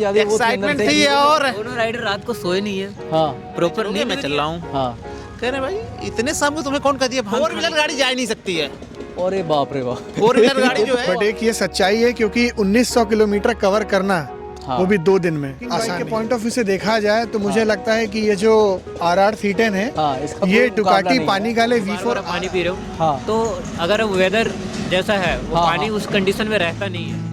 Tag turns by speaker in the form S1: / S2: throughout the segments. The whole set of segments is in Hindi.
S1: ज्यादा वो
S2: एक्साइटमेंट थी और
S3: दोनों राइडर रात को सोए नहीं है
S1: हाँ
S3: प्रॉपर
S2: नहीं मैं चल रहा हूँ।
S1: हाँ।
S2: कह रहे भाई इतने सामने तुम्हें कौन कह दिया, 4 व्हीलर गाड़ी जा ही नहीं सकती है।
S1: अरे बाप रे बाप।
S2: 4 व्हीलर गाड़ी जो है
S4: बट एक ये सच्चाई है क्योंकि 1900 किलोमीटर कवर करना
S1: हाँ।
S4: वो भी 2 दिन में बाइक के पॉइंट ऑफ व्यू से देखा जाए तो मुझे लगता है कि ये जो RR 310 है
S1: हाँ, इसका
S4: ये
S1: कोई मुकाबला
S4: डुकाटी
S1: नहीं
S4: पानी गाले
S3: बार-बार
S4: V4
S3: आप पानी पी रहे हो
S1: हाँ।
S3: तो अगर वेदर जैसा है वो
S1: हाँ,
S3: पानी
S1: हाँ।
S3: उस कंडीशन में रहता नहीं है।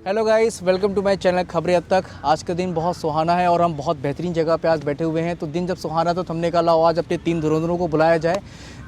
S1: Hello guys, welcome to my channel खबरें अब तक। आज का दिन बहुत सुहाना है और हम बहुत बेहतरीन जगह पे आज बैठे हुए हैं। तो दिन जब सुहाना तो हमने कहा लाओ आज अपने 3 धुरंधरों को बुलाया जाए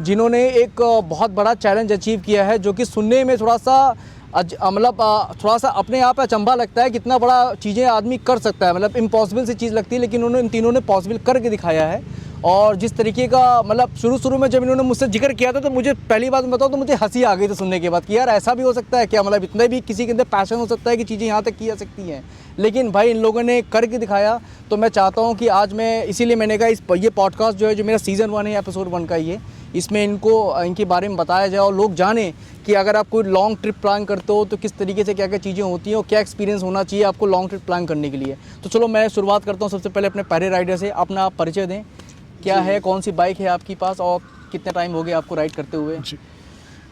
S1: जिन्होंने एक बहुत बड़ा चैलेंज अचीव किया है, जो कि सुनने में थोड़ा सा मतलब थोड़ा सा अपने आप अचंभा लगता है, कितना बड़ा चीज़ें आदमी कर सकता है, मतलब इम्पॉसिबल सी चीज़ लगती है, लेकिन उन्होंने इन तीनों ने पॉसिबल करके दिखाया है। और जिस तरीके का मतलब शुरू में जब इन्होंने मुझसे जिक्र किया था तो मुझे पहली बात बताऊँ तो मुझे हंसी आ गई थी सुनने के बाद कि यार ऐसा भी हो सकता है क्या, मतलब इतना भी किसी के अंदर पैशन हो सकता है कि चीज़ें यहाँ तक की जा सकती हैं। लेकिन भाई इन लोगों ने करके दिखाया। तो मैं चाहता हूँ कि आज मैं इसीलिए मैंने कहा ये पॉडकास्ट जो है, जो मेरा सीज़न 1 है एपिसोड 1 का, ये इसमें इनके बारे में बताया जाए और लोग जानें कि अगर आप कोई लॉन्ग ट्रिप प्लान करते हो तो किस तरीके से क्या क्या चीज़ें होती हैं और क्या एक्सपीरियंस होना चाहिए आपको लॉन्ग ट्रिप प्लान करने के लिए। तो चलो मैं शुरुआत करता हूँ सबसे पहले अपने पहले राइडर से। अपना आप परिचय दें, क्या है, कौन सी बाइक है आपके पास और कितना टाइम हो गया आपको राइड करते हुए?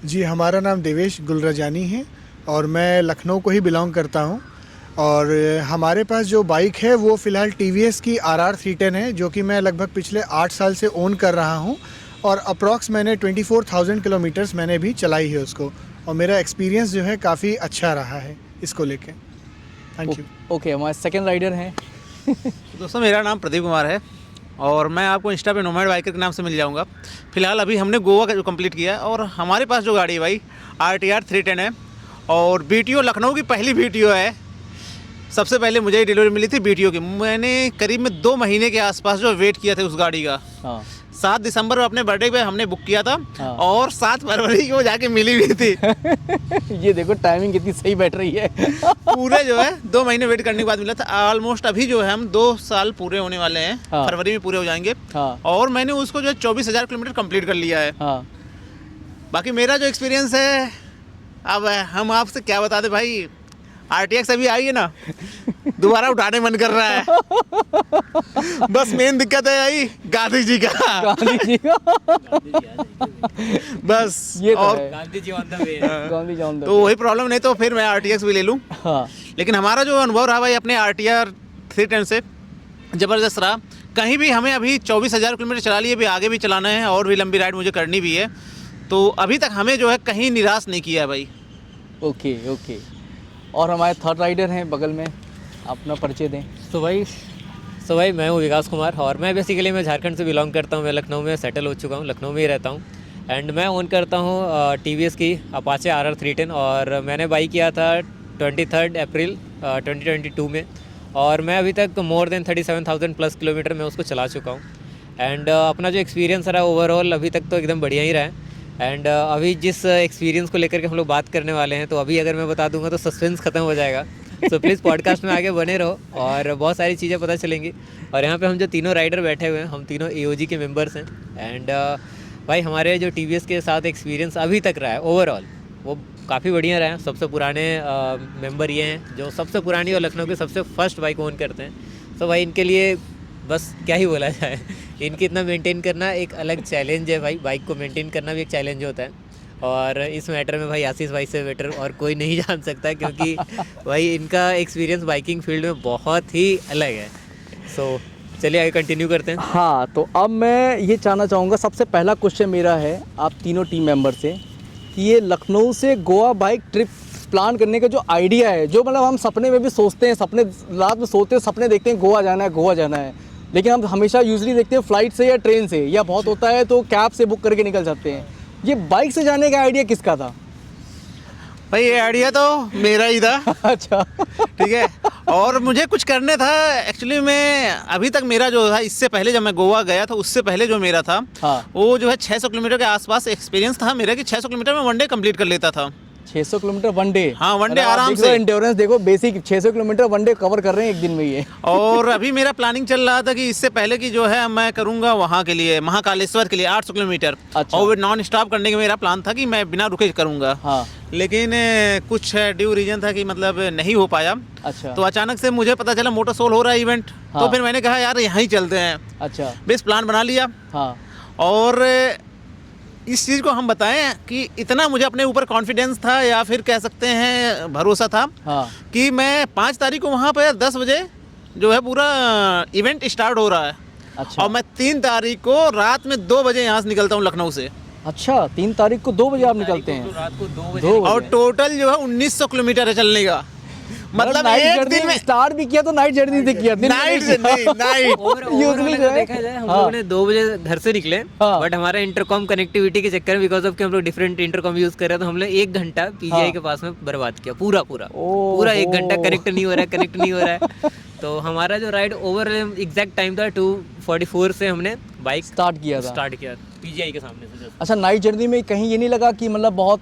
S4: जी हमारा नाम देवेश गुलरजानी है और मैं लखनऊ को ही बिलोंग करता हूँ। और हमारे पास जो बाइक है वो फ़िलहाल TVS की RR 310 है, जो कि मैं लगभग पिछले 8 साल से ओन कर रहा हूँ और अप्रॉक्स मैंने 24,000 किलोमीटर्स मैंने भी चलाई है उसको, और मेरा एक्सपीरियंस जो है काफ़ी अच्छा रहा है इसको लेके। Thank you.
S1: ओके, हमारे सेकंड राइडर हैं।
S2: दोस्तों मेरा नाम प्रदीप कुमार है और मैं आपको इंस्टा पे नोमैड बाइकर के नाम से मिल जाऊंगा। फिलहाल अभी हमने गोवा का जो कंप्लीट किया है और हमारे पास जो गाड़ी है भाई RTR 310 है और BTO लखनऊ की पहली BTO है। सबसे पहले मुझे ही डिलीवरी मिली थी BTO की। मैंने करीब में 2 महीने के आसपास जो वेट किया था उस गाड़ी का।
S1: हाँ
S2: 7 दिसंबर को अपने बर्थडे पे हमने बुक किया था
S1: हाँ।
S2: और 7 फरवरी को जाके मिली हुई थी।
S1: ये देखो टाइमिंग कितनी सही बैठ रही है।
S2: पूरे जो है 2 महीने वेट करने के बाद मिला था। ऑलमोस्ट अभी जो है हम 2 साल पूरे होने वाले हैं।
S1: हाँ।
S2: फरवरी में पूरे हो जाएंगे।
S1: हाँ
S2: और मैंने उसको जो है 24,000 किलोमीटर कंप्लीट कर लिया है।
S1: हाँ।
S2: बाकी मेरा जो एक्सपीरियंस है, अब हम आपसे क्या बता दें भाई, RTX अभी आई है ना, दोबारा उठाने मन कर रहा है। बस मेन दिक्कत है भाई गांधी जी का।
S1: गांधी जी का
S2: बस
S1: ये तो
S2: और
S1: है।
S3: Gandhi ji on the way.
S1: Gandhi ji on the
S2: तो
S1: way।
S2: वही प्रॉब्लम, नहीं तो फिर मैं RTX भी ले लूँ।
S1: हाँ
S2: लेकिन हमारा जो अनुभव रहा भाई अपने RTR 310 से ज़बरदस्त रहा। कहीं भी हमें अभी 24,000 किलोमीटर चला लिए, भी आगे भी चलाना है और भी लंबी राइड मुझे करनी भी है, तो अभी तक हमें जो है कहीं निराश नहीं किया है भाई।
S1: Okay okay. और हमारे थर्ड राइडर हैं बगल में, अपना परिचय दें।
S3: तो भाई मैं हूँ विकास कुमार और मैं बेसिकली मैं झारखंड से बिलोंग करता हूँ। मैं लखनऊ में सेटल हो चुका हूँ, लखनऊ में ही रहता हूँ एंड मैं ओन करता हूँ TVS की अपाचे RR 310 और मैंने बाई किया था 23 अप्रैल 2022 में और मैं अभी तक मोर देन 37,000 प्लस किलोमीटर मैं उसको चला चुका हूँ एंड अपना जो एक्सपीरियंस रहा ओवरऑल अभी तक तो एकदम बढ़िया ही रहा है। एंड अभी जिस एक्सपीरियंस को लेकर के हम लोग बात करने वाले हैं, तो अभी अगर मैं बता दूंगा तो सस्पेंस ख़त्म हो जाएगा। सो प्लीज़ पॉडकास्ट में आगे बने रहो और बहुत सारी चीज़ें पता चलेंगी। और यहाँ पे हम जो तीनों राइडर बैठे हुए हैं, हम तीनों AOG के मेंबर्स हैं एंड भाई हमारे जो TVS के साथ एक्सपीरियंस अभी तक रहा है ओवरऑल वो काफ़ी बढ़िया रहा है। सबसे पुराने मेंबर ये हैं जो सबसे पुरानी और लखनऊ के सबसे फर्स्ट बाइक ओन करते हैं। तो भाई इनके लिए बस क्या ही बोला जाए, इनकी इतना मेंटेन करना एक अलग चैलेंज है भाई। बाइक को मेंटेन करना भी एक चैलेंज होता है और इस मैटर में भाई आशीष भाई से बेटर और कोई नहीं जान सकता, क्योंकि भाई इनका एक्सपीरियंस बाइकिंग फील्ड में बहुत ही अलग है। सो चलिए आगे कंटिन्यू करते हैं।
S1: हाँ, तो अब मैं ये जानना चाहूँगा, सबसे पहला क्वेश्चन मेरा है आप तीनों टीम मेंबर से कि ये लखनऊ से गोवा बाइक ट्रिप प्लान करने का जो आइडिया है, जो मतलब हम सपने में भी सोचते हैं, सपने रात में सोते हैं, सपने देखते हैं गोवा जाना है, लेकिन हम हमेशा यूजली देखते हैं फ्लाइट से या ट्रेन से, या बहुत होता है तो कैब से बुक करके निकल जाते हैं। ये बाइक से जाने का आइडिया किसका था?
S2: भाई ये आइडिया तो मेरा ही था।
S1: अच्छा
S2: ठीक है, और मुझे कुछ करने था एक्चुअली। मैं अभी तक मेरा जो था, इससे पहले जब मैं गोवा गया था उससे पहले जो मेरा था
S1: हाँ।
S2: वो जो है 600 किलोमीटर के आसपास एक्सपीरियंस था मेरा कि 600 किलोमीटर में 1 डे कंप्लीट कर लेता था।
S1: 600 किलोमीटर वन डे।
S2: हाँ, one day आराम से।
S1: एंड्योरेंस देखो, basic 600 kilometre one day cover कर रहे हैं एक दिन में ये।
S2: और अभी मेरा प्लानिंग चल रहा था कि इससे पहले की जो है मैं करूंगा वहाँ के लिए, महाकालेश्वर के लिए 800 किलोमीटर।
S1: अच्छा।
S2: और नॉन स्टॉप करने का मेरा प्लान था कि मैं बिना रुके करूंगा।
S1: हाँ।
S2: लेकिन कुछ ड्यू रीजन था कि मतलब नहीं हो पाया।
S1: अच्छा।
S2: तो अचानक से मुझे पता चला मोटोसोल हो रहा है इवेंट।
S1: हाँ।
S2: तो फिर मैंने कहा यार यहाँ ही चलते हैं।
S1: अच्छा।
S2: बेस प्लान बना लिया।
S1: हाँ।
S2: और इस चीज़ को हम बताएं कि इतना मुझे अपने ऊपर कॉन्फिडेंस था या फिर कह सकते हैं भरोसा था।
S1: हाँ।
S2: कि मैं 5 तारीख को वहाँ पर 10 बजे जो है पूरा इवेंट स्टार्ट हो रहा है।
S1: अच्छा।
S2: और मैं 3 तारीख को रात में 2 बजे यहाँ से निकलता हूँ लखनऊ से।
S1: अच्छा, 3 तारीख को 2 बजे आप निकलते हैं?
S3: रात को 2
S1: 2
S3: बजे।
S2: और टोटल जो है 1900 किलोमीटर है चलने का। मतलब
S1: नाइट
S2: एक
S1: जर्नी
S2: दिन में
S1: स्टार्ट भी किया तो नाइट जर्नी से किया, दिन में
S2: नाइट
S1: नहीं
S2: से नहीं, नाइट।
S1: Usually जो है-
S3: देखा जाए हम
S1: हाँ।
S3: लोगों ने 2 बजे घर से निकले,
S1: हाँ।
S3: बट हमारा इंटरकॉम कनेक्टिविटी के चक्कर में, बिकॉज ऑफ कि हम लोग डिफरेंट इंटरकॉम यूज कर रहे हैं, तो हमने 1 घंटा पीजीआई
S1: हाँ।
S3: के पास में बर्बाद किया पूरा
S1: ओह
S3: पूरा 1 घंटा
S1: हो।
S3: कनेक्ट नहीं हो रहा है, कनेक्ट नहीं हो रहा है। तो हमारा जो राइड ओवर एग्जैक्ट टाइम था 2:44 से हमने बाइक
S1: स्टार्ट किया था।
S3: स्टार्ट किया पीजीआई के सामने से just।
S1: अच्छा, नाइट जर्नी में कहीं ये नहीं लगा कि मतलब बहुत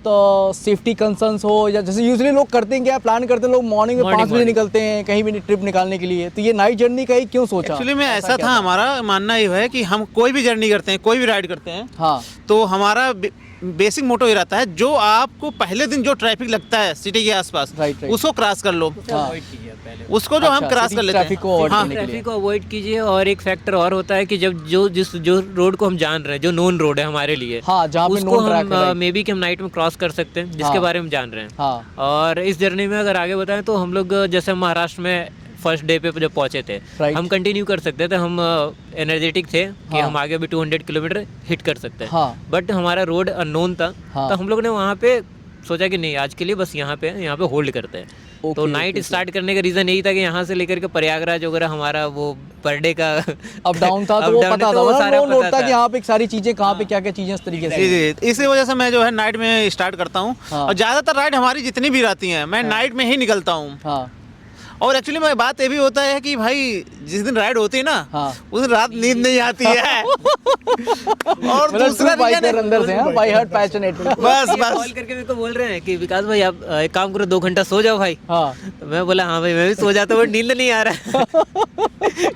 S1: सेफ्टी कंसर्न्स हो, या जैसे यूजुअली लोग करते हैं, क्या प्लान करते हैं लोग मॉर्निंग में 5 बजे निकलते हैं कहीं भी ट्रिप निकालने के लिए, तो ये नाइट जर्नी का ही क्यों सोचा?
S2: एक्चुअली में ऐसा था, हमारा मानना ये है कि हम कोई भी जर्नी करते हैं, कोई भी राइड करते हैं,
S1: हाँ।
S2: तो हमारा बेसिक मोटो ये रहता है, जो आपको पहले दिन जो ट्रैफिक लगता है सिटी के आसपास,
S1: राइट।
S2: उसको क्रॉस कर लो।
S3: अवॉइड कीजिए पहले
S2: उसको जो हम
S1: अच्छा,
S2: क्रॉस
S1: city
S2: कर लेते हैं।
S1: traffic को avoid
S2: हाँ,
S1: करने के लिए।
S3: ट्रैफिक को अवॉइड कीजिए। और एक फैक्टर और होता है कि जब जो रोड को हम जान रहे हैं, जो नोन रोड है हमारे लिए,
S1: हाँ, जहाँ पे
S3: उसको
S1: known track है, right।
S3: हम मे बी कि हम नाइट में क्रॉस कर सकते हैं, जिसके
S1: हाँ।
S3: बारे में जान रहे हैं।
S1: हाँ।
S3: और इस जर्नी में अगर आगे बताएं तो हम लोग जैसे महाराष्ट्र में फर्स्ट डे पे जब पहुंचे थे,
S1: Right।
S3: हम कंटिन्यू कर सकते थे, हम एनर्जेटिक थे कि
S1: हाँ।
S3: हम आगे भी 200 किलोमीटर हिट कर सकते हैं।
S1: हाँ।
S3: बट हमारा रोड अननोन था,
S1: हाँ।
S3: तो हम लोग ने वहाँ पे सोचा कि नहीं, आज के लिए बस यहाँ पे होल्ड करते हैं। तो
S1: Okay,
S3: नाइट
S1: okay,
S3: स्टार्ट करने का रीज़न यही था कि यहाँ से लेकर के प्रयागराज वगैरह हमारा वो पर डे का
S1: अप डाउन था, तो
S3: up
S1: वो
S3: down है,
S1: पता
S3: तो
S1: था,
S3: वो
S1: मतलब
S3: सारा
S1: वो नोट
S3: पता
S1: था कि यहाँ पे सारी चीजें कहाँ पे क्या क्या चीजें इस तरीके से।
S2: जी जी, इसी वजह से मैं जो है नाइट में स्टार्ट करता हूँ।
S1: हाँ।
S2: और ज़्यादातर राइड हमारी जितनी भी रहती हैं, मैं नाइट में ही निकलता हूँ।
S1: हाँ।
S2: और एक्चुअली में बात ये भी होता है कि भाई जिस दिन राइड होती है ना,
S1: हाँ।
S2: उस दिन रात नींद नहीं आती है। और
S1: मतलब
S2: दूसरा
S1: true biker
S2: रीजन
S1: अंदर से, हाँ, by heart passionate।
S2: बस
S3: ये
S2: बस
S3: कॉल करके मेरे को बोल रहे हैं कि विकास भाई आप एक काम करो, 2 घंटा सो जाओ भाई।
S1: हाँ।
S3: तो मैं बोला हाँ भाई, मैं भी सो जाता हूँ, नींद नहीं आ रहा है।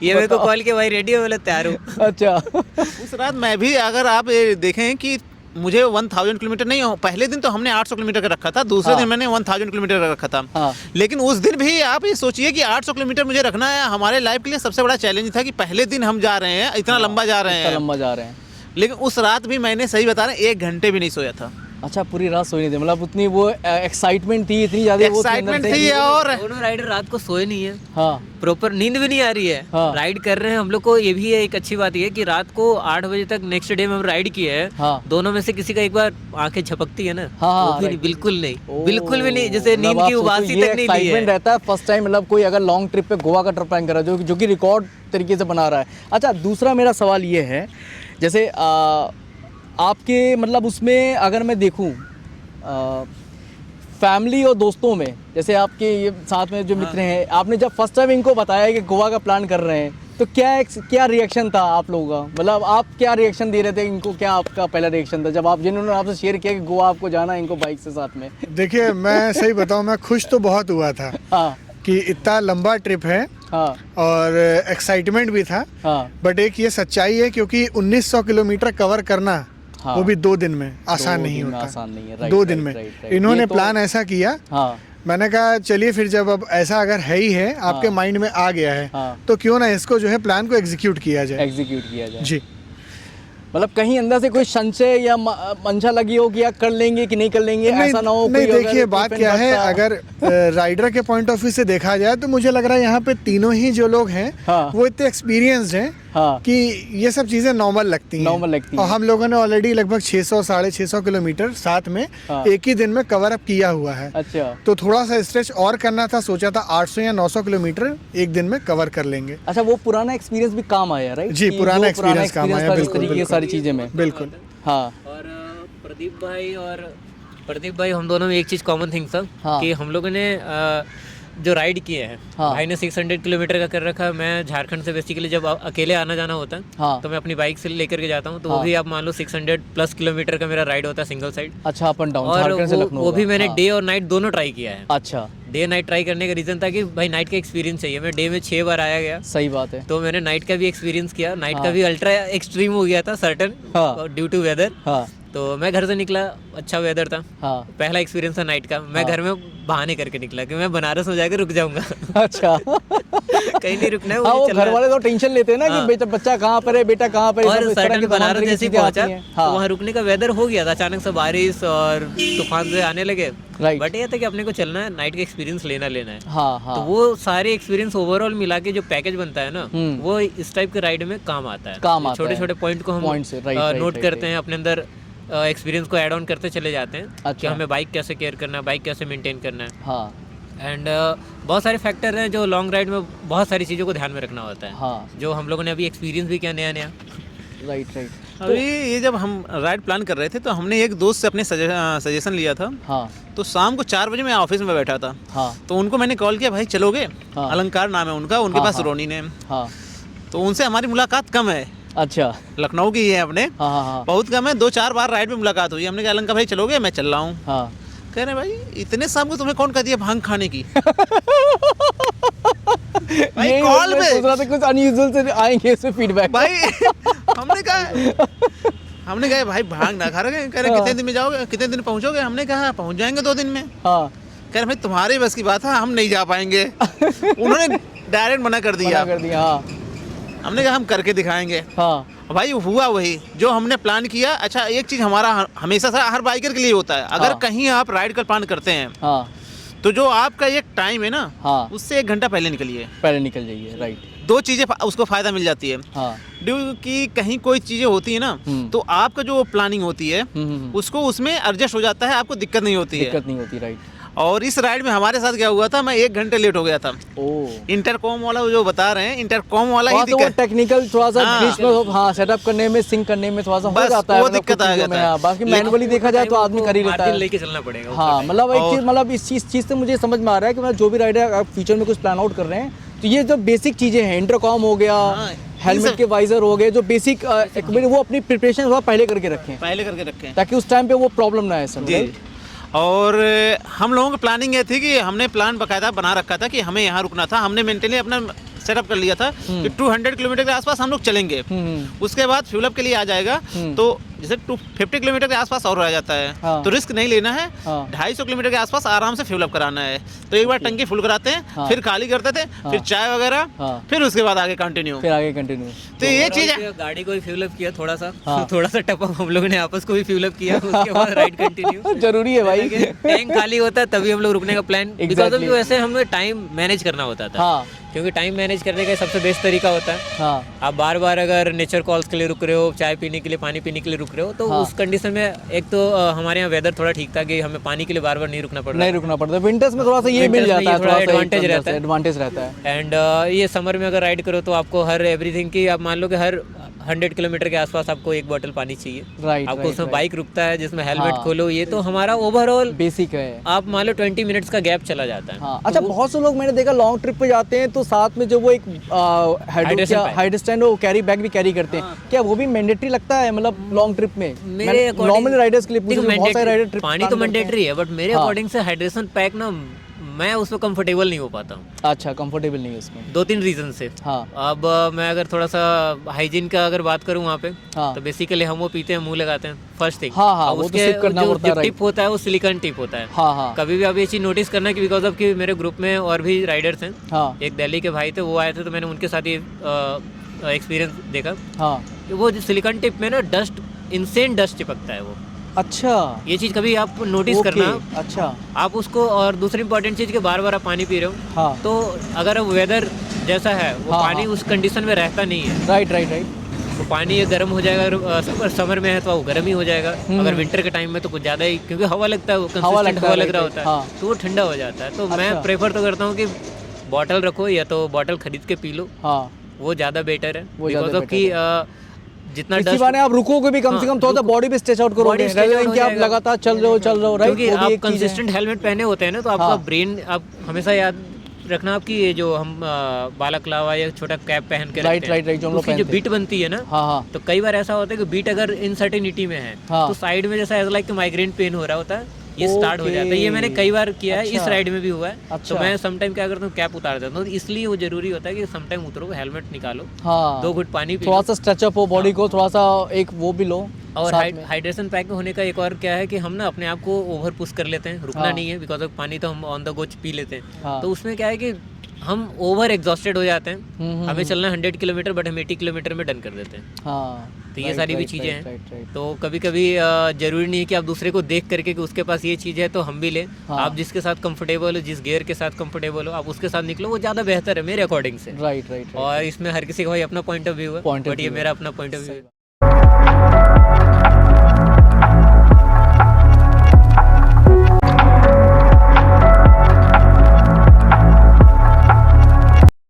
S3: ये मेरे को कॉल किया, भाई रेडी हो? बोला तैयार हूँ।
S1: अच्छा।
S2: उस रात मैं भी, अगर आप ये देखें कि मुझे 1000 किलोमीटर नहीं हो, पहले दिन तो हमने 800 किलोमीटर का रखा था, दूसरे
S1: हाँ।
S2: दिन मैंने 1000 किलोमीटर का रखा था।
S1: हाँ।
S2: लेकिन उस दिन भी आप ये सोचिए कि 800 किलोमीटर मुझे रखना है, हमारे लाइफ के लिए सबसे बड़ा चैलेंज था कि पहले दिन हम जा रहे हैं, इतना लंबा जा रहे
S1: इतना
S2: हैं।
S1: लंबा जा रहे हैं।
S2: लेकिन उस रात भी मैंने, सही बता रहे हैं, 1 घंटे भी नहीं सोया था।
S1: अच्छा, पूरी रात सोई नहीं थी, मतलब उतनी वो एक्साइटमेंट थी, इतनी ज्यादा वो
S2: एक्साइटमेंट थी। और
S3: दोनों राइडर रात को सोए नहीं है,
S1: हाँ।
S3: प्रॉपर नींद भी नहीं आ रही है।
S1: हाँ।
S3: राइड कर रहे हैं हम लोग को। ये भी है एक अच्छी बात ये कि रात को 8 बजे तक नेक्स्ट डे में हम राइड किए हैं।
S1: हाँ।
S3: दोनों में से किसी का एक बार आंखें झपकती है ना,
S1: हाँ,
S3: वो भी नहीं,
S1: right।
S3: बिल्कुल नहीं,
S1: ओह,
S3: बिल्कुल भी नहीं, जैसे
S1: मतलब
S3: नींद
S1: आप
S3: की
S1: सोचो,
S3: उबासी
S1: ये
S3: तक नहीं ली
S1: एक्साइटमेंट
S3: है।
S1: रहता है फर्स्ट टाइम, मतलब कोई अगर लॉन्ग ट्रिप पे गोवा का ट्रिप प्लान कर रहा है, जो कि रिकॉर्ड तरीके से बना रहा है। अच्छा, दूसरा मेरा सवाल ये है, जैसे आपके मतलब उसमें अगर मैं देखूं फैमिली और दोस्तों में, जैसे आपके ये साथ में जो मित्र हैं, आपने जब फर्स्ट टाइम इनको बताया कि गोवा का प्लान कर रहे हैं, तो क्या रिएक्शन था आप लोगों का? मतलब आप क्या रिएक्शन दे रहे थे इनको? क्या आपका पहला रिएक्शन था जब आप, जिन्होंने आपसे शेयर किया कि गोवा आपको जाना है इनको बाइक से साथ में?
S4: देखिए, मैं सही बताऊं, मैं खुश तो बहुत हुआ था
S1: हाँ।
S4: कि इतना लंबा ट्रिप है।
S1: हाँ।
S4: और एक्साइटमेंट भी था।
S1: हाँ।
S4: बट एक ये सच्चाई है, क्योंकि 1900 किलोमीटर कवर करना,
S1: हाँ।
S4: वो भी 2 दिन में आसान
S1: दो
S4: नहीं
S1: दिन में
S4: होता।
S1: आसान नहीं है, राइट,
S4: 2 दिन
S1: राइट,
S4: में
S1: राइट, राइट।
S4: इन्होंने
S1: ये तो-
S4: प्लान ऐसा किया।
S1: हाँ।
S4: मैंने कहा चलिए फिर, जब अब ऐसा अगर है ही है, आपके
S1: हाँ।
S4: माइंड में आ गया है,
S1: हाँ।
S4: तो क्यों ना इसको जो है प्लान को एग्जीक्यूट किया जाए।
S1: एग्जीक्यूट किया जाए।
S4: जी।
S1: मतलब कहीं अंदर से कोई संशय या मंशा लगी हो कि यार कर लेंगे कि नहीं कर लेंगे, ऐसा ना हो
S4: नहीं,
S1: कोई अगर
S4: देखिए बात
S1: टिफिन
S4: क्या है,
S1: बस्ता-
S4: अगर राइडर के पॉइंट ऑफ व्यू से देखा जाए तो मुझे लग रहा है यहाँ पे तीनों ही जो लोग हैं,
S1: हाँ।
S4: वो इतने एक्सपीरियंस्ड हैं
S1: हाँ।
S4: कि ये सब चीज़ें नॉर्मल लगती हैं।
S1: नॉर्मल लगती हैं।
S4: और हम लोगों ने ऑलरेडी लगभग 600 साढ़े 600 किलोमीटर साथ में
S1: हाँ।
S4: एक ही दिन में कवर अप किया हुआ है।
S1: अच्छा।
S4: तो थोड़ा सा स्ट्रेच और करना था, सोचा था 800 या 900 किलोमीटर एक दिन में कवर कर लेंगे।
S1: अच्छा, वो पुराना एक्सपीरियंस भी काम आया, राइट?
S4: जी,
S1: कि
S4: पुराना
S1: जो
S4: एक्सपीरियंस काम आया,
S1: था, इस
S4: बिल्कुल,
S1: तरीके की
S4: बिल्कुल।
S1: सारी चीज़ें में।
S4: बिल्कुल।
S1: हाँ।
S3: और प्रदीप भाई हम दोनों में एक चीज़ कॉमन थिंग था
S1: हाँ।
S3: कि हम लोगों ने जो राइड किए हैं,
S1: हाँ।
S3: भाई ने 600 किलोमीटर का कर रखा है। मैं झारखंड से बेसिकली जब अकेले आना जाना होता है
S1: हाँ।
S3: तो मैं अपनी बाइक से लेकर के जाता हूँ, तो वो भी आप मान लो 600 प्लस किलोमीटर का मेरा राइड होता है सिंगल साइड।
S1: अच्छा, अप एंड डाउन
S3: और
S1: झारखंड से लखनऊ
S3: वो भी
S1: का।
S3: मैंने
S1: हाँ।
S3: डे और नाइट दोनों ट्राई किया है।
S1: अच्छा,
S3: डे नाइट ट्राई करने का रीज़न था कि भाई नाइट का एक्सपीरियंस चाहिए। मैं डे में 6 बार आया गया,
S1: सही बात है।
S3: तो मैंने नाइट का भी एक्सपीरियंस किया। नाइट
S1: हाँ।
S3: का भी अल्ट्रा एक्सट्रीम हो गया था सर्टन
S1: हाँ।
S3: Due to weather.
S1: हाँ
S3: तो मैं घर से निकला, अच्छा वेदर था,
S1: हाँ।
S3: पहला एक्सपीरियंस था नाइट का। मैं घर में बहाने करके निकला कि मैं बनारस में जाकर रुक जाऊंगा।
S1: अच्छा।
S3: कहीं नहीं रुकना है,
S1: हाँ, वो
S3: वहीं चलना
S1: घर
S3: है।
S1: वाले तो टेंशन लेते हैं ना कि
S3: हाँ।
S1: बेटा बच्चा कहाँ पर है, बेटा कहाँ पर है, सब
S3: और
S1: इस तरह की
S3: सर्टन
S1: तमाम
S3: बनारस
S1: तरह की
S3: जैसे ही
S1: चीजें
S3: पहुंचा
S1: आती हैं।
S3: तो
S1: हाँ।
S3: वहाँ रुकने का वेदर हो गया था, अचानक से बारिश और तूफान से आने लगे।
S1: राइट।
S3: बट ये था कि अपने को चलना है, नाइट का एक्सपीरियंस लेना है।
S1: हाँ हाँ।
S3: तो वो सारे एक्सपीरियंस ओवरऑल मिला के जो पैकेज बनता है ना, वो इस टाइप के राइड में काम आता है।
S1: काम आता
S3: छोटे
S1: है।
S3: छोटे पॉइंट को हम
S1: Points से, right,
S3: नोट
S1: right,
S3: करते हैं अपने अंदर, एक्सपीरियंस को ऐड ऑन करते चले जाते हैं कि
S1: अच्छा।
S3: हमें बाइक कैसे केयर करना है, बाइक कैसे मेंटेन करना है।
S1: हाँ
S3: एंड बहुत सारे फैक्टर हैं जो लॉन्ग राइड में बहुत सारी चीज़ों को ध्यान में रखना होता है,
S1: हाँ।
S3: जो हम लोगों ने अभी एक्सपीरियंस भी किया नया नया।
S1: Right right.
S2: अभी ये जब हम राइड प्लान कर रहे थे तो हमने एक दोस्त से अपने सजेशन लिया था।
S1: हाँ
S2: तो शाम को 4 बजे मैं ऑफिस में बैठा था।
S1: हाँ
S2: तो उनको मैंने कॉल किया, भाई चलोगे?
S1: हाँ।
S2: अलंकार नाम है उनका, उनके
S1: हाँ,
S2: पास
S1: हाँ।
S2: रोनी ने।
S1: हाँ।
S2: तो उनसे हमारी मुलाकात कम है,
S1: अच्छा।
S2: लखनऊ की है अपने,
S1: हाँ हाँ हाँ
S2: बहुत कम है। 2-4 बार राइड में मुलाकात हुई। हमने कहा अलंकार भाई चलोगे? मैं चल रहा हूँ।
S1: हाँ।
S2: कह रहे भाई इतने शाम को तुम्हें कौन कह दिया भांग खाने की? भाई
S1: यही
S2: कॉल
S1: मैं
S2: पे
S1: सोच रहा था कुछ अनयूजुअल से आएंगे इसमें फीडबैक।
S2: भाई हमने कहा भाई भांग ना खा रहे। कह रहे कितने दिन में जाओगे, कितने दिन पहुंचोगे? हमने कहा पहुंच जाएंगे 2 दिन में।
S1: हाँ।
S2: कह रहे भाई तुम्हारी बस की बात है, हम नहीं जा पाएंगे। उन्होंने डायरेक्ट मना कर दिया।
S1: मना कर दिया। हाँ
S2: हमने कहा हम करके दिखाएंगे।
S1: हाँ
S2: भाई हुआ वही जो हमने प्लान किया। अच्छा, एक चीज़ हमारा हमेशा से हर बाइकर के लिए होता है, अगर
S1: हाँ।
S2: कहीं आप राइड का प्लान करते हैं
S1: हाँ
S2: तो जो आपका एक टाइम है ना,
S1: हाँ।
S2: उससे 1 घंटा पहले निकलिए।
S1: पहले निकल जाइए। राइट।
S2: 2 चीज़ें उसको फ़ायदा मिल जाती है।
S1: हाँ।
S2: ड्यू कि कहीं कोई चीज़ें होती है ना, तो आपका जो प्लानिंग होती है उसको उसमें एडजस्ट हो जाता है, आपको दिक्कत नहीं होती है।
S1: दिक्कत नहीं होती। राइट।
S2: और इस राइड में हमारे साथ क्या हुआ था, मैं 1 घंटे लेट हो गया था।
S1: ओह।
S2: इंटरकॉम वाला जो बता रहे हैं, इंटरकॉम वाला ही
S1: तो वो
S2: दिक्कत।
S1: टेक्निकल थोड़ा सा
S2: हाँ।
S1: बीच में हाँ सेटअप करने में, सिंक करने में थोड़ा सा हो
S2: बस
S1: जाता है।
S2: वो
S1: मतलब
S2: दिक्कत
S1: कुछ
S2: आ
S1: चीज़ों में,
S2: जाता है।
S1: हाँ, बाकी मैनुअली देखा जाए तो आदमी कर ही लेता
S3: मार्जिन
S1: है।
S3: लेके चलना पड़ेगा।
S1: हाँ मतलब एक
S2: और-
S1: चीज़, मतलब इस चीज़ से मुझे समझ में आ रहा है कि मतलब जो भी राइडर आप फ्यूचर में कुछ प्लान आउट कर रहे हैं तो ये जो बेसिक चीज़ें हैं, इंटरकॉम हो गया,
S2: हाँ,
S1: हेलमेट
S2: सब-
S1: के वाइजर हो गए, जो बेसिक वो अपनी प्रिपरेशन थोड़ा पहले करके रखें
S2: पहले करके रखें
S1: ताकि उस टाइम पे वो प्रॉब्लम ना आए सर।
S2: जी। और हम लोगों की प्लानिंग ये थी कि हमने प्लान बाकायदा बना रखा था कि हमें यहाँ रुकना था। हमने मेंटली अपना सेटअप कर लिया था कि 200 किलोमीटर के आसपास हम लोग चलेंगे। उसके बाद फ्यूल अप के लिए आ जाएगा, तो जैसे 250 किलोमीटर के आसपास और रह जाता है।
S1: हाँ।
S2: तो रिस्क नहीं लेना है।
S1: हाँ।
S2: 250 किलोमीटर के आसपास आराम से फ्यूल अप कराना है। तो एक बार टंकी फुल कराते हैं,
S1: हाँ।
S2: फिर खाली करते थे, फिर चाय वगैरह,
S1: हाँ।
S2: फिर उसके बाद आगे कंटिन्यू।
S1: फिर आगे कंटिन्यू।
S2: तो ये चीज़ है।
S3: गाड़ी को भी फ्यूल अप किया थोड़ा सा,
S1: हाँ।
S3: थोड़ा सा टपअप हम लोगों ने आपस को भी फ्यूल अप किया, उसके बाद राइड कंटिन्यू।
S1: जरूरी है भाई।
S3: टैंक खाली होता है तभी हम लोग रुकने का प्लान, बिकॉज ऑफ वैसे हमें टाइम मैनेज करना होता था।
S1: हाँ
S3: क्योंकि टाइम मैनेज करने का सबसे बेस्ट तरीका होता है,
S1: हाँ
S3: आप बार बार अगर नेचर कॉल्स के लिए रुक रहे हो, चाय पीने के लिए, पानी पीने के लिए रुक रहे हो, तो
S1: हाँ।
S3: उस कंडीशन में एक तो हमारे यहाँ वेदर थोड़ा ठीक था कि हमें पानी के लिए बार बार नहीं रुकना पड़ रहा
S1: नहीं रुकना पड़ता। विंटर्स में थोड़ा सा ये मिल
S3: Winters में
S1: जाता है,
S3: ये थोड़ा
S1: थोड़ा सा
S3: advantage रहता है।
S1: एडवांटेज रहता है।
S3: एंड ये समर में अगर राइड करो तो आपको हर एवरीथिंग की, आप मान लो कि हर 100 किलोमीटर के आसपास आपको 1 बॉटल पानी चाहिए।
S1: राइट।
S3: आपको उसमें बाइक रुकता है जिसमें हेलमेट
S1: हाँ।
S3: खोलो, ये तो हमारा ओवरऑल
S1: बेसिक है।
S3: आप मान लो 20 मिनट्स का गैप चला जाता है।
S1: हाँ। अच्छा, बहुत से लोग मैंने देखा लॉन्ग ट्रिप पे जाते हैं तो साथ में जो वो एक हाइड्रोस्टैंड वो कैरी बैग भी कैरी करते हैं। क्या वो भी मैंडेटरी लगता है मतलब लॉन्ग ट्रिप में?
S3: मेरे
S1: नॉर्मल राइडर्स के लिए पूछ रहा हूं, बहुत सारे राइडर ट्रिप
S3: पानी तो मैंडेटरी है, बट मेरे
S1: हाँ।
S3: अकॉर्डिंग से हाइड्रेशन पैक ना मैं उसमें कंफर्टेबल नहीं हो पाता हूँ।
S1: अच्छा, कंफर्टेबल नहीं है उसमें।
S3: 2-3 रीजन से।
S1: हाँ।
S3: अब मैं अगर थोड़ा सा हाइजीन का अगर बात करूँ वहाँ पे,
S1: हाँ।
S3: तो बेसिकली हम वो पीते हैं, मुंह लगाते हैं, फर्स्ट थिंग।
S1: हाँ, हाँ, वो तो sip करना पड़ता है,
S3: जो टिप होता है वो सिलिकॉन टिप होता है।
S1: हाँ हाँ
S3: कभी भी आप ये चीज़ नोटिस करना कि बिकॉज ऑफ कि मेरे ग्रुप में और भी राइडर्स हैं,
S1: हाँ
S3: एक दिल्ली के भाई थे, वो आए थे, तो मैंने उनके साथ ये एक्सपीरियंस देखा
S1: हाँ।
S3: कि वो सिलिकॉन टिप में ना डस्ट, इनसेन डस्ट चिपकता है वो।
S1: अच्छा,
S3: ये चीज़ कभी आप नोटिस
S1: ओके,
S3: करना
S1: अच्छा।
S3: आप उसको। और दूसरी इंपॉर्टेंट चीज़ कि बार बार आप पानी पी रहे हो,
S1: हाँ।
S3: तो अगर वेदर जैसा है वो
S1: हाँ,
S3: पानी
S1: हाँ।
S3: उस कंडीशन में रहता नहीं है,
S1: राइट राइट राइट।
S3: तो पानी ये गर्म हो जाएगा। अगर समर में है तो वो गर्म ही हो जाएगा, अगर विंटर के टाइम में तो कुछ ज़्यादा ही, क्योंकि हवा लगता है, वो कंसिस्टेंट
S1: लगता है,
S3: हवा लग
S1: right,
S3: रहा
S1: right,
S3: होता है,
S1: हाँ।
S3: तो वो ठंडा हो जाता है। तो मैं
S1: अच्छा।
S3: प्रेफर तो करता हूँ कि बॉटल रखो, या तो बॉटल खरीद के पी लो,
S1: हाँ,
S3: वो ज़्यादा बेटर है।
S1: वो ज़्यादा
S3: बिकॉज ऑफ कि जितना
S1: इसी
S3: डस्ट,
S1: बहाने आप रुकोगे भी कम से
S3: हाँ,
S1: कम, थोड़ा सा बॉडी भी स्ट्रेच आउट करोगे,
S3: body stretch out
S1: rather than
S3: हो
S1: कि आप
S3: जाएगा।
S1: लगातार चल रहे हो राइट।
S3: क्योंकि आप कंसिस्टेंट हेलमेट पहने होते हैं ना, तो आपका
S1: हाँ।
S3: ब्रेन, आप हमेशा याद रखना आपकी ये जो हम बालाक्लावा या छोटा कैप पहन के
S1: राइट
S3: रखते हैं,
S1: राइट राइट, जो हम लोग
S3: उसकी जो
S1: पहनते हैं।
S3: बीट बनती है ना,
S1: हाँ हाँ
S3: तो कई बार ऐसा होता है कि बीट अगर इनसर्टेनिटी में है
S1: हाँ।
S3: तो साइड में जैसा एज लाइक माइग्रेन पेन हो रहा होता है, ये स्टार्ट हो जाता है। ये मैंने कई बार किया है, इस
S1: अच्छा।
S3: राइड में भी हुआ है।
S1: अच्छा।
S3: तो मैं समटाइम क्या करता हूँ, कैप उतार देता हूँ। तो इसलिए वो जरूरी होता है कि समटाइम उतरो, हेलमेट निकालो,
S1: हाँ
S3: 2 घुट पानी पी
S1: थोड़ा
S3: लो।
S1: सा स्ट्रेचअप हो बॉडी को, थोड़ा सा एक वो भी लो
S3: और
S1: साथ में।
S3: हाइड्रेशन पैक होने का एक और क्या है कि हम ना अपने आप को ओवर पुश कर लेते हैं, रुकना
S1: हाँ।
S3: नहीं है, बिकॉज ऑफ पानी तो हम ऑन द गोच पी लेते हैं।
S1: हाँ।
S3: तो उसमें क्या है कि हम ओवर एग्जॉस्टेड हो जाते हैं। हमें
S1: हम्म।
S3: चलना 100 किलोमीटर, बट हम 80 किलोमीटर में डन कर देते हैं।
S1: हाँ
S3: तो ये
S1: right,
S3: सारी भी
S1: right,
S3: चीज़ें
S1: right,
S3: हैं।
S1: right, right.
S3: तो कभी कभी जरूरी नहीं है कि आप दूसरे को देख करके कि उसके पास ये चीज़ है तो हम भी लें।
S1: हाँ।
S3: आप जिसके साथ कंफर्टेबल हो, जिस गियर के साथ कंफर्टेबल हो, आप उसके साथ निकलो, वो ज़्यादा बेहतर है मेरे अकॉर्डिंग से।
S1: राइट राइट
S3: और इसमें हर किसी का भाई अपना पॉइंट ऑफ व्यू है,
S1: Point of
S3: बट ये
S1: view है।
S3: मेरा अपना पॉइंट ऑफ व्यू है।